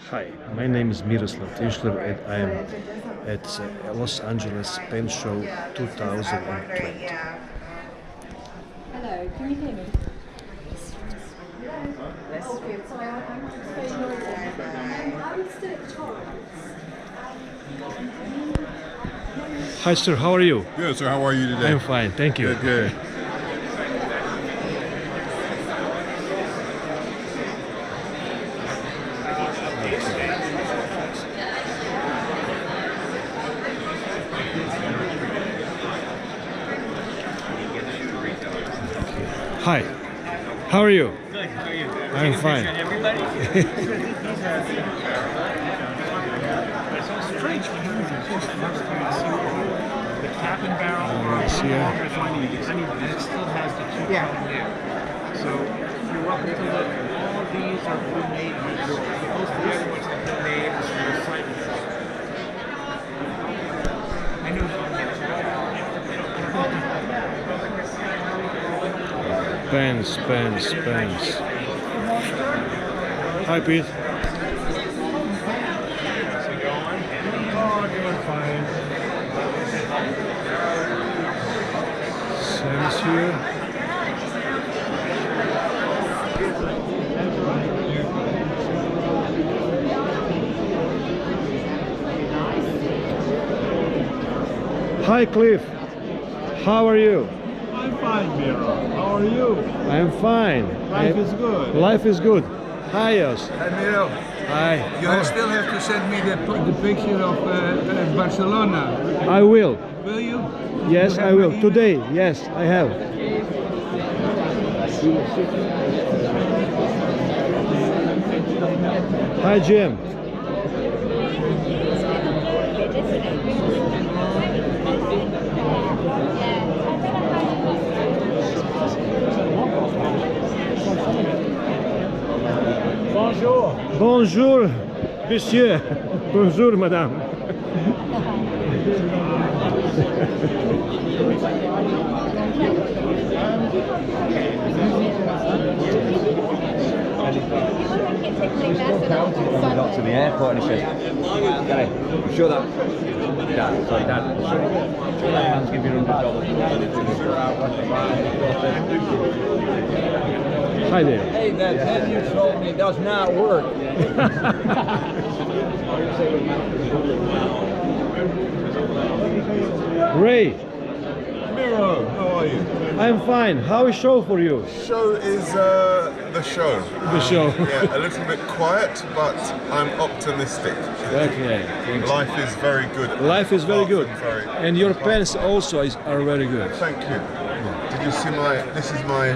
Hi, my name is Miroslav Tischler and I am at Los Angeles Pen Show 2020. Hello, can you hear me? Hi sir, how are you? Good, sir. How are you today? I'm fine, thank you. Good, good. Hi, how are you? Good, how are you? I'm fine. Everybody? The cap and barrel Yes, yeah. it still has the two there. So you're welcome to look. All of these are homemade. Most of the other ones are homemade. It's for the site. I know Pens. Hi Pete. Oh, doing fine. Sam's here. Hi Cliff, how are you? I'm fine, Miro. How are you? I'm fine. Life is good. Life is good. Hi Jos. Hey Miro, Hi. you still have to send me the picture of Barcelona. I will. Will you? Yes, You I have will. my email? Today, yes, I have. Hi Jim. Bonjour. Bonjour, monsieur. Bonjour, madame. Got to the airport and he says, Gary, I'm sure that Dad, sorry Dad, I'm sure that man's give you $100. Hi there. Hey, that pen you sold me does not work. Ray, Miro, how are you? I'm fine. How is show for you? Show is the show. The show. Yeah, a little bit quiet, but I'm optimistic. Okay. Thanks. Life is very good. Life is very Apart good. from very- And your pens also are very good. Thank you. Did you see my? This is my.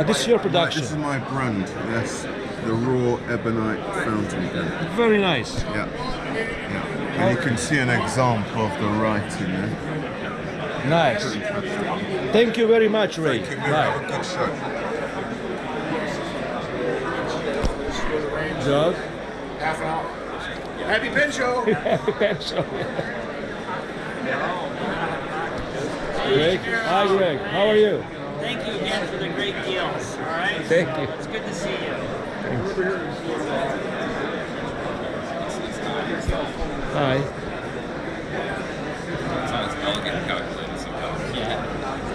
This is your This production. is my brand. Yes, the raw ebonite fountain pen. Very nice. Yeah. Yeah. And you can see an example of the writing there. Nice. Thank you very much, Ray. Thank you. We'll have a Bye. good show. Doug. Happy Pen Show! Happy pen show. Greg. Hi, Greg. How are you? Thank you again for the great deals, all right? Thank you. It's good to see you. Hi.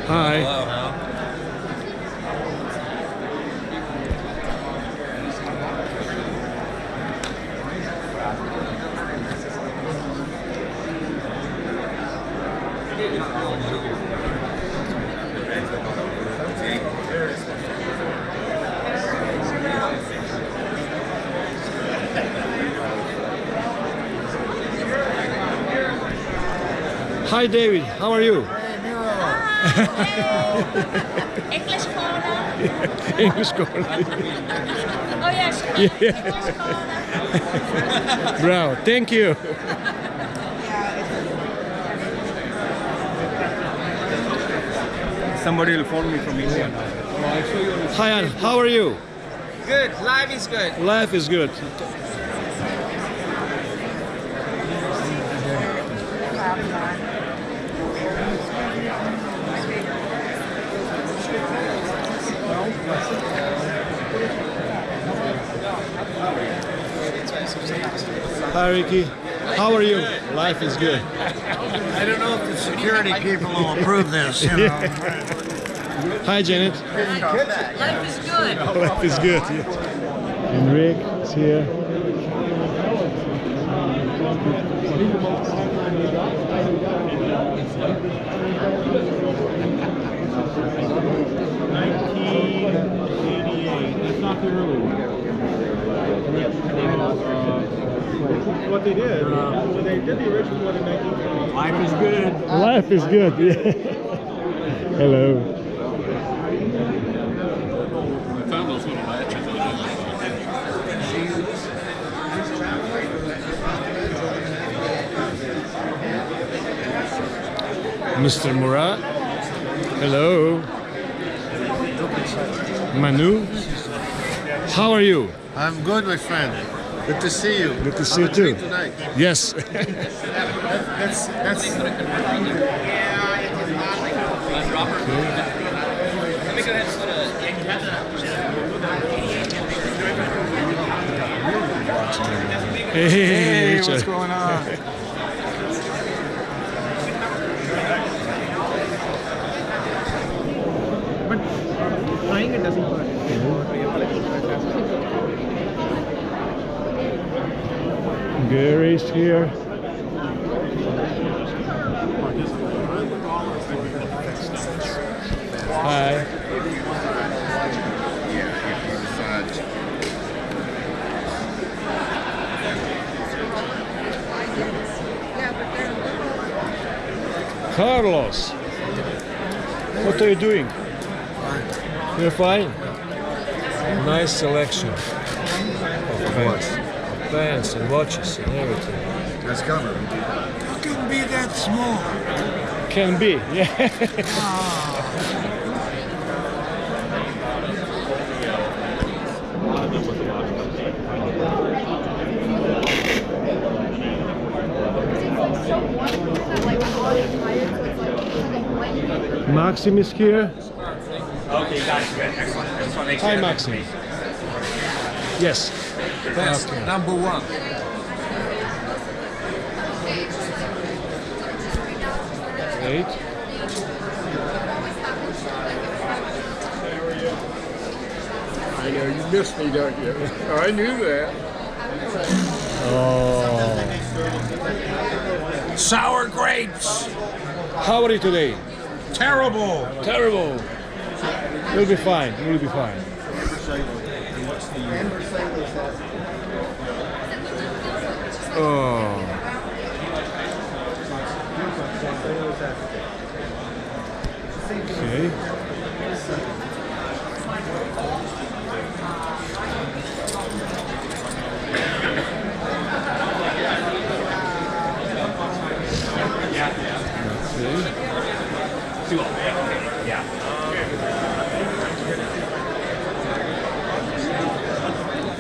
Hi. Hi, David. How are you? English corner. English corner. Oh yes. English corner. Bravo. Thank you. Somebody will phone me from India. Hi, Ann. How are you? Good, life is good. Life is good. Hi, Ricky. How are you? Life is good. I don't know if the security people will approve this, you know. Hi, Janet. Life is good. Life is good. Yeah. And Rick is here. That's not the early one. What they did, they did the original one in 1988. Life is good. Life is good. Yeah. Hello. I found those little matches Mr. Murat. Hello. Manu. How are you? I'm good, my friend. Good to see you. Good to see you too. Tonight. Yes. Hey, What's going on? But trying it doesn't work. Gary's here. Hi. Carlos, what are you doing? You're fine? Nice selection of pants and watches and everything. That's coming. Can be that small. Can be, yeah. Maxim is here. Okay, guys, good. Excellent. I just want to make sure. Hi, Maxim. Yes. Best, number one. Great. I know you missed me, don't you? I knew that. Oh. Sour grapes. How are you today? Terrible. Terrible. You'll be fine. You'll be fine. Oh. Okay.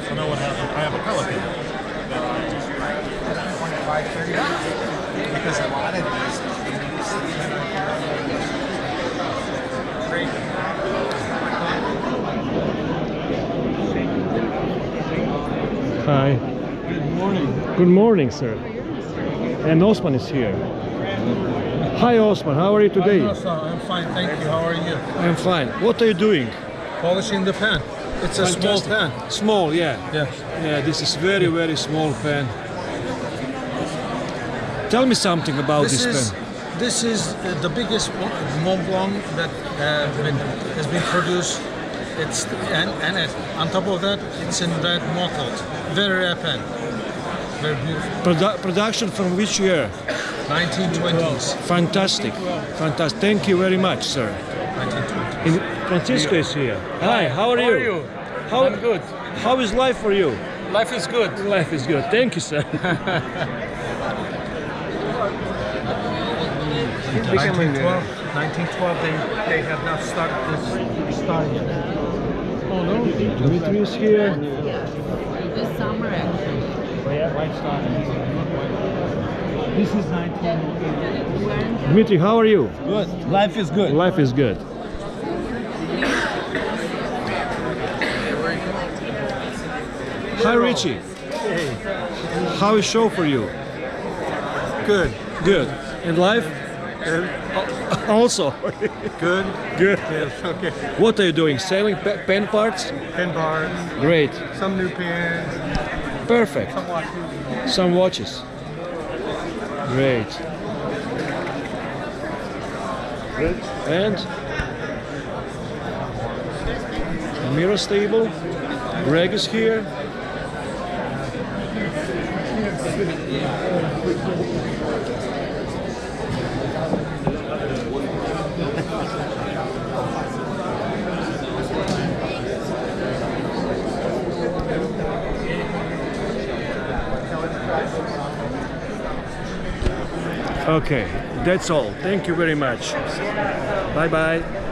I know what happened. I have a Pelican. Because a lot of Hi. Good morning. Good morning, sir. And Osman is here. Hi, Osman. How are you today? I'm fine, thank you. How are you? I'm fine. What are you doing? Polishing the pen. It's a small pen. Small, yeah. Yeah. Yeah, this is very, very small pen. Tell me something about this pen. This is the biggest Mont Blanc that has been produced. It's and on top of that, it's in red mottled. Very rare pen. Very beautiful. Production from which year? 1920s. Fantastic. Fantastic. Thank you very much, sir. 1920s. Francisco is here. Hi, how are you? How, I'm good. How is life for you? Life is good. Life is good. Thank you, sir. 1912, they have not started this. Oh no, Dimitri is here. This summer, actually. This is 1980. Dimitri, how are you? Good. Life is good. Life is good. Hi, Richie. How is show for you? Good. Good. And life? Also. Good. Good. Yes, okay. What are you doing? Selling pen parts? Pen bars, Great. some new pens, Perfect. some watches. Some watches. Great. And mirror stable. Greg is here. Okay, that's all. Thank you very much. Bye bye.